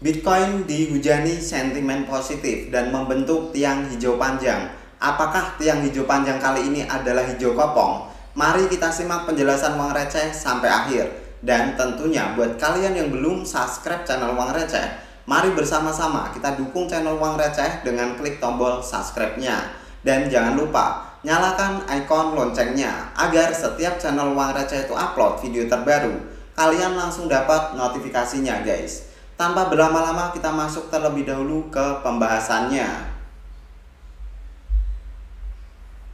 Bitcoin dihujani sentimen positif dan membentuk tiang hijau panjang. Apakah tiang hijau panjang kali ini adalah hijau kopong? Mari kita simak penjelasan Uang Receh sampai akhir. Dan tentunya buat kalian yang belum subscribe channel Uang Receh, mari bersama-sama kita dukung channel Uang Receh dengan klik tombol subscribe-nya. Dan jangan lupa nyalakan ikon loncengnya agar setiap channel Uang Receh itu upload video terbaru, kalian langsung dapat notifikasinya guys. Tanpa berlama-lama kita masuk terlebih dahulu ke pembahasannya.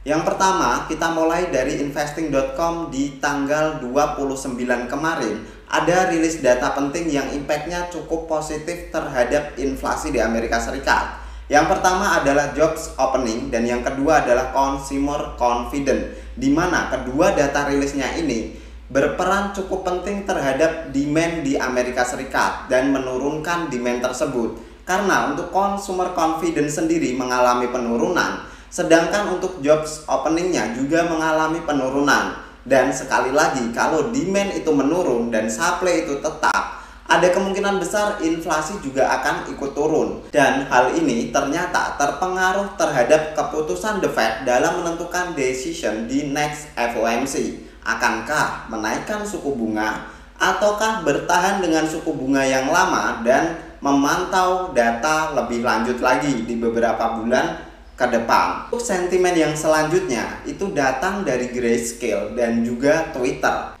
Yang pertama kita mulai dari investing.com. Di tanggal 29 kemarin ada rilis data penting yang impactnya cukup positif terhadap inflasi di Amerika Serikat. Yang pertama adalah jobs opening dan yang kedua adalah consumer confidence, di mana kedua data rilisnya ini berperan cukup penting terhadap demand di Amerika Serikat dan menurunkan demand tersebut. Karena untuk consumer confidence sendiri mengalami penurunan, sedangkan untuk jobs openingnya juga mengalami penurunan. Dan sekali lagi, kalau demand itu menurun dan supply itu tetap, ada kemungkinan besar inflasi juga akan ikut turun. Dan hal ini ternyata terpengaruh terhadap keputusan The Fed dalam menentukan decision di next FOMC. Akankah menaikkan suku bunga ataukah bertahan dengan suku bunga yang lama dan memantau data lebih lanjut lagi di beberapa bulan ke depan. Untuk sentimen yang selanjutnya itu datang dari Grayscale dan juga Twitter.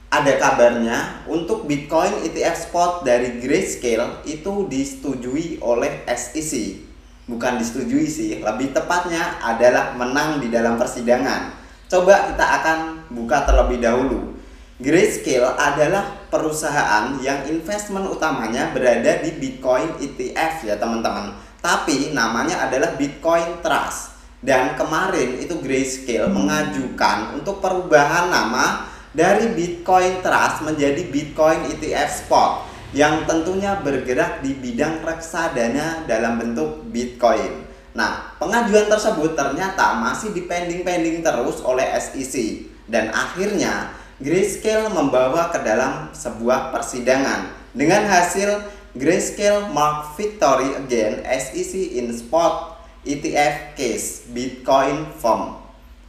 Ada kabarnya untuk Bitcoin ETF spot dari Grayscale itu disetujui oleh SEC. Bukan disetujui sih, lebih tepatnya adalah menang di dalam persidangan. Coba kita akan buka terlebih dahulu. Grayscale adalah perusahaan yang investment utamanya berada di Bitcoin ETF ya teman-teman. Tapi namanya adalah Bitcoin Trust. Dan kemarin itu Grayscale mengajukan untuk perubahan nama dari Bitcoin Trust menjadi Bitcoin ETF Spot, yang tentunya bergerak di bidang reksadana dalam bentuk Bitcoin. Nah, pengajuan tersebut ternyata masih dipending terus oleh SEC dan akhirnya Grayscale membawa ke dalam sebuah persidangan. Dengan hasil Grayscale mark victory again SEC in spot ETF case Bitcoin firm.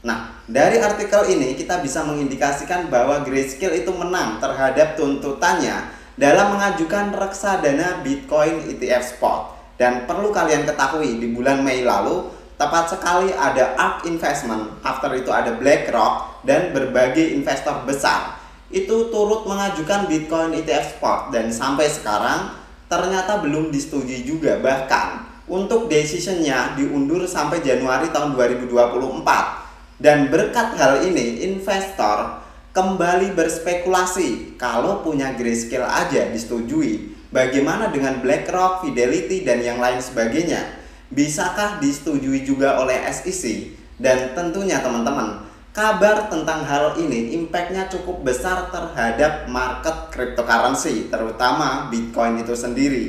Nah, dari artikel ini kita bisa mengindikasikan bahwa Grayscale itu menang terhadap tuntutannya dalam mengajukan reksadana Bitcoin ETF spot. Dan perlu kalian ketahui, di bulan Mei lalu tepat sekali ada ARK Investment, after itu ada BlackRock dan berbagai investor besar itu turut mengajukan Bitcoin ETF spot, dan sampai sekarang ternyata belum disetujui juga. Bahkan untuk decisionnya diundur sampai Januari tahun 2024. Dan berkat hal ini investor kembali berspekulasi, kalau punya Grayscale aja disetujui, bagaimana dengan BlackRock, Fidelity, dan yang lain sebagainya? Bisakah disetujui juga oleh SEC? Dan tentunya teman-teman, kabar tentang hal ini impactnya cukup besar terhadap market cryptocurrency, terutama Bitcoin itu sendiri.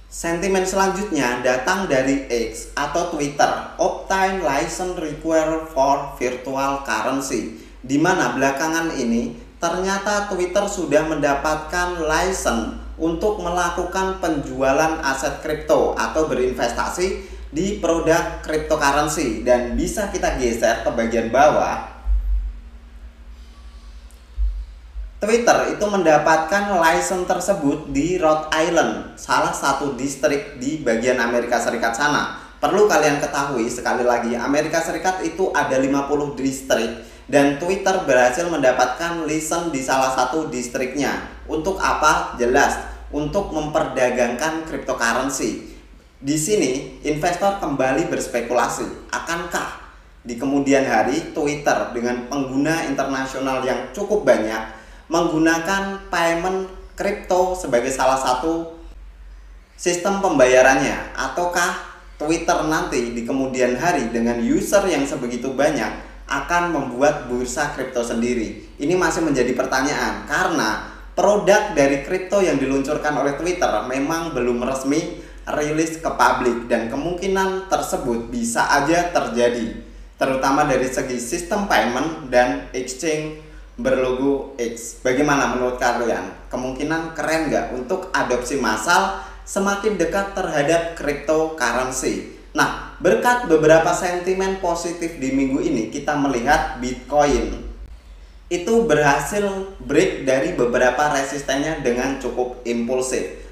Sentimen selanjutnya datang dari X atau Twitter, Obtain License Required for Virtual Currency, di mana belakangan ini ternyata Twitter sudah mendapatkan license untuk melakukan penjualan aset kripto atau berinvestasi di produk cryptocurrency. Dan bisa kita geser ke bagian bawah. Twitter itu mendapatkan license tersebut di Rhode Island, salah satu distrik di bagian Amerika Serikat sana. Perlu kalian ketahui sekali lagi, Amerika Serikat itu ada 50 distrik. Dan Twitter berhasil mendapatkan license di salah satu distriknya. Untuk apa? Jelas, untuk memperdagangkan cryptocurrency. Di sini investor kembali berspekulasi, akankah di kemudian hari Twitter dengan pengguna internasional yang cukup banyak menggunakan payment crypto sebagai salah satu sistem pembayarannya, ataukah Twitter nanti di kemudian hari dengan user yang sebegitu banyak akan membuat bursa kripto sendiri? Ini masih menjadi pertanyaan karena produk dari kripto yang diluncurkan oleh Twitter memang belum resmi rilis ke publik, dan kemungkinan tersebut bisa aja terjadi, terutama dari segi sistem payment dan exchange berlogo X. Bagaimana menurut kalian? Kemungkinan keren nggak untuk adopsi massal semakin dekat terhadap cryptocurrency? Nah, berkat beberapa sentimen positif di minggu ini, kita melihat Bitcoin itu berhasil break dari beberapa resistennya dengan cukup impulsif.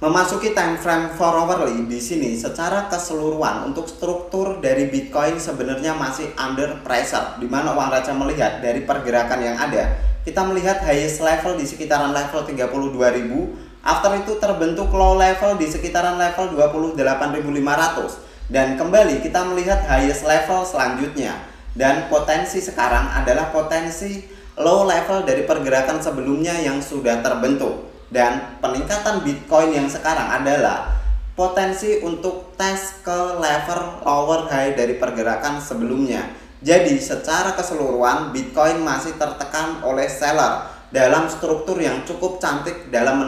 Memasuki time frame 4 hourly di sini secara keseluruhan untuk struktur dari Bitcoin sebenarnya masih under pressure, di mana uang receh melihat dari pergerakan yang ada. Kita melihat highest level di sekitaran level 32.000, after itu terbentuk low level di sekitaran level 28.500 dan kembali kita melihat highest level selanjutnya. Dan potensi sekarang adalah potensi low level dari pergerakan sebelumnya yang sudah terbentuk. Dan peningkatan Bitcoin yang sekarang adalah potensi untuk tes ke level lower high dari pergerakan sebelumnya. Jadi secara keseluruhan Bitcoin masih tertekan oleh seller dalam struktur yang cukup cantik dalam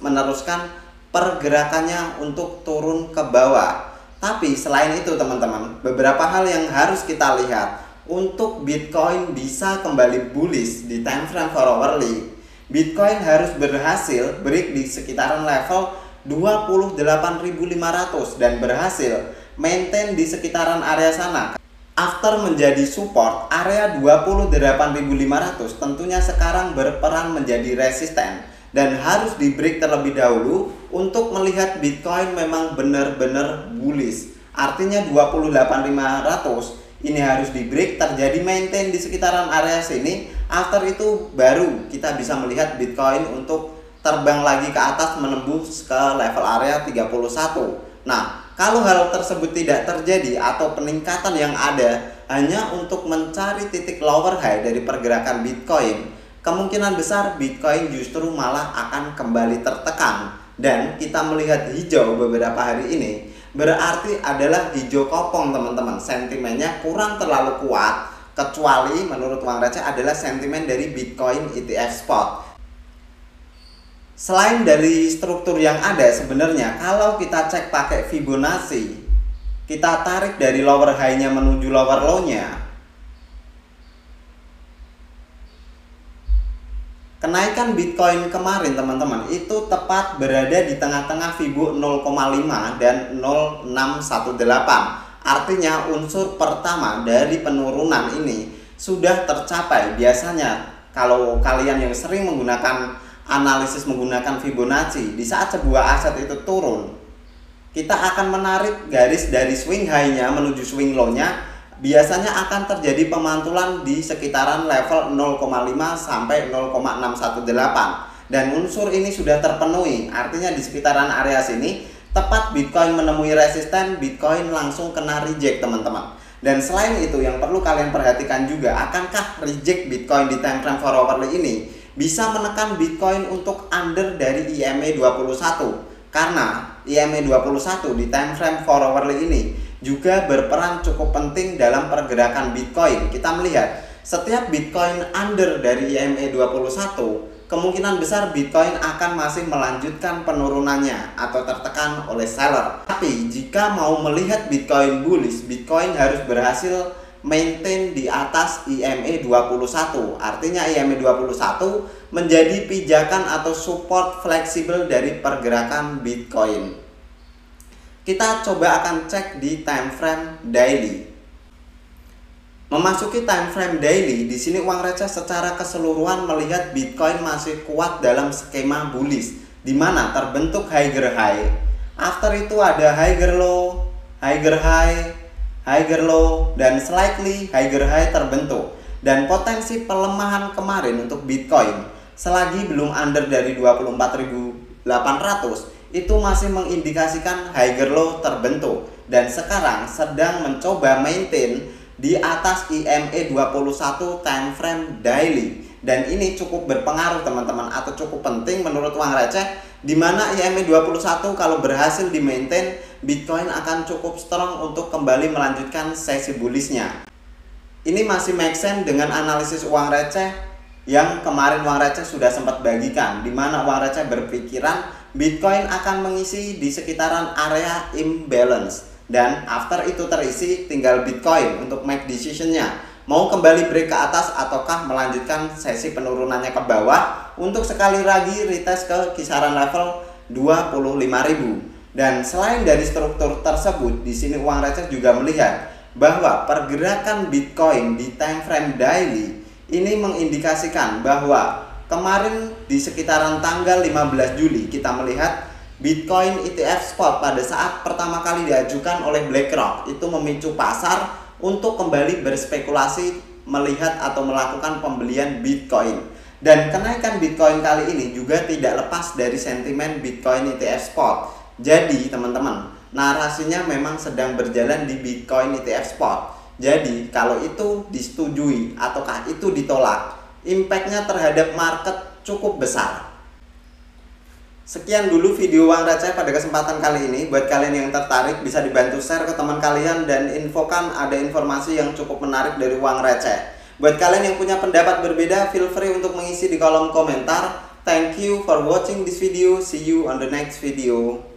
meneruskan pergerakannya untuk turun ke bawah. Tapi selain itu teman-teman, beberapa hal yang harus kita lihat untuk Bitcoin bisa kembali bullish di time frame 4 hourly. Bitcoin harus berhasil break di sekitaran level 28.500 dan berhasil maintain di sekitaran area sana. After menjadi support, area 28.500 tentunya sekarang berperan menjadi resisten dan harus di break terlebih dahulu untuk melihat Bitcoin memang benar-benar bullish. Artinya 28.500 ini harus di break, terjadi maintain di sekitaran area sini. After itu baru kita bisa melihat Bitcoin untuk terbang lagi ke atas menembus ke level area 31. Nah, kalau hal tersebut tidak terjadi atau peningkatan yang ada hanya untuk mencari titik lower high dari pergerakan Bitcoin, kemungkinan besar Bitcoin justru malah akan kembali tertekan. Dan kita melihat hijau beberapa hari ini berarti adalah hijau kopong teman-teman. Sentimennya kurang terlalu kuat, kecuali menurut uang receh adalah sentimen dari Bitcoin ETF spot. Selain dari struktur yang ada sebenarnya, kalau kita cek pakai Fibonacci, kita tarik dari lower high-nya menuju lower low-nya, kenaikan Bitcoin kemarin teman-teman itu tepat berada di tengah-tengah Fibo 0,5 dan 0,618. Artinya unsur pertama dari penurunan ini sudah tercapai. Biasanya kalau kalian yang sering menggunakan analisis menggunakan Fibonacci, di saat sebuah aset itu turun, kita akan menarik garis dari swing high-nya menuju swing low-nya. Biasanya akan terjadi pemantulan di sekitaran level 0,5 sampai 0,618 dan unsur ini sudah terpenuhi. Artinya di sekitaran area sini tepat Bitcoin menemui resisten, Bitcoin langsung kena reject teman-teman. Dan selain itu yang perlu kalian perhatikan juga, akankah reject Bitcoin di time frame 4 hourly ini bisa menekan Bitcoin untuk under dari EMA 21? Karena EMA 21 di time frame 4 hourly ini juga berperan cukup penting dalam pergerakan Bitcoin. Kita melihat setiap Bitcoin under dari EMA 21, kemungkinan besar Bitcoin akan masih melanjutkan penurunannya atau tertekan oleh seller. Tapi jika mau melihat Bitcoin bullish, Bitcoin harus berhasil maintain di atas EMA 21. Artinya EMA 21 menjadi pijakan atau support fleksibel dari pergerakan Bitcoin. Kita coba akan cek di time frame daily. Memasuki time frame daily, di sini uang receh secara keseluruhan melihat Bitcoin masih kuat dalam skema bullish, di mana terbentuk higher high. After itu ada higher low, higher high, higher low, dan slightly higher high terbentuk. Dan potensi pelemahan kemarin untuk Bitcoin selagi belum under dari 24.800 itu masih mengindikasikan higher low terbentuk dan sekarang sedang mencoba maintain di atas EMA 21 time frame daily. Dan ini cukup berpengaruh teman-teman atau cukup penting menurut uang receh, di mana EMA 21 kalau berhasil di maintain, Bitcoin akan cukup strong untuk kembali melanjutkan sesi bullishnya. Ini masih make sense dengan analisis uang receh yang kemarin uang receh sudah sempat bagikan, di mana uang receh berpikiran Bitcoin akan mengisi di sekitaran area imbalance dan after itu terisi tinggal Bitcoin untuk make decisionnya mau kembali break ke atas ataukah melanjutkan sesi penurunannya ke bawah untuk sekali lagi retest ke kisaran level 25.000. Dan selain dari struktur tersebut, di sini uang receh juga melihat bahwa pergerakan Bitcoin di time frame daily ini mengindikasikan bahwa kemarin di sekitaran tanggal 15 Juli kita melihat Bitcoin ETF spot pada saat pertama kali diajukan oleh BlackRock itu memicu pasar untuk kembali berspekulasi melihat atau melakukan pembelian Bitcoin. Dan kenaikan Bitcoin kali ini juga tidak lepas dari sentimen Bitcoin ETF spot. Jadi teman-teman, narasinya memang sedang berjalan di Bitcoin ETF spot. Jadi kalau itu disetujui ataukah itu ditolak, impactnya terhadap market cukup besar. Sekian dulu video uang receh pada kesempatan kali ini. Buat kalian yang tertarik bisa dibantu share ke teman kalian dan infokan ada informasi yang cukup menarik dari uang receh. Buat kalian yang punya pendapat berbeda, feel free untuk mengisi di kolom komentar. Thank you for watching this video. See you on the next video.